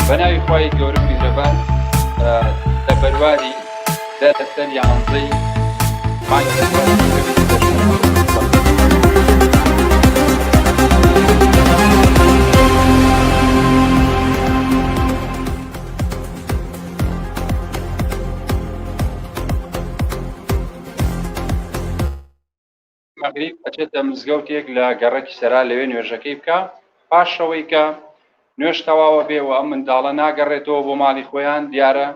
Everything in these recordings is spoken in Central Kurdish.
بەناوی خوای گەورە میهرەبان لە بەرواری دەرەسەر یانزەی مانگی مەغریب ئەچێتە مزگەوتێک لە گەڕەکی سەرا لەوێ نوێژەکەی بکە، پاشەوەی کە نوێژ تەواوە بێەوە ئەم منداڵە ناگەڕێتەوە بۆ ماڵی خۆیان. دیارە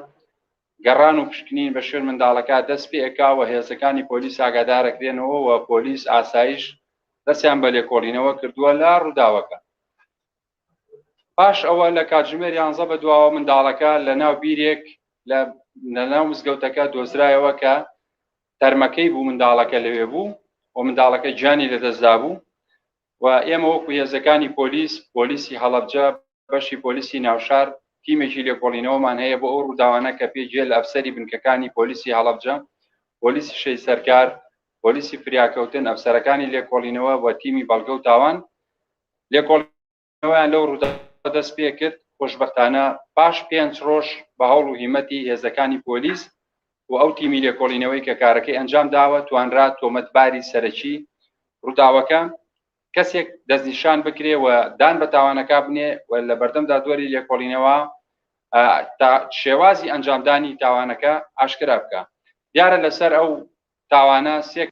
گەڕان و پشکنین بە شوێن منداڵەکە دەست پێ ئەکاوە، هێزەکانی پۆلیس ئاگادارەکرێنەوە و پۆلیس ئاسایش دەستیان بە لێکۆڵینەوە کردووە لە ڕووداوەکە. پاش ئەوە لە کاتژمێر 11 بەدواوە منداڵەکە لە ناو بیرێک لە ناو مزگەوتەکە دۆزرایەوە کە تەرمەکەی بوو منداڵەکە لەوێ بوو و منداڵەکە گیانی لەدەستدا بوو و ئێمە وەکو هێزەکانی پۆلیسی هەڵەبجە بەشی پۆلیسی ناوشار تیمێکی لێکۆڵینەوەمان هەیە بۆ ئەو ڕووداوانە کە پێگوێ لە ئەفسەری بنکەکانی پۆلیسی هەڵەبجە، پۆلیسی شەی سەرکار، پۆلیسی فریاکەوتن، ئەفسەرەکانی لێکۆڵینەوە و تیمی بەڵگە و تاوان لێکۆڵینەوەیان لەو ڕووداوە دەست پێ کرد. خۆشبەختانە پاش 5 ڕۆژ بە هەوڵ و هیمەتی هێزەکانی پۆلیس و ئەو تیمی لێکۆڵینەوەی کە کارەکەی ئەنجام داوە توانرا تۆمەتباری سەرەکی ڕووداوەکە کەسێک دەستنیشان بکرێ و دان بە تاوانەکە بنێ و لە بەردەمدا دووەری لێکۆڵینەوە شێوازی ئەنجامدانی تاوانەکە ئاشکرا بکە. دیارە لەسەر ئەو تاوانە 3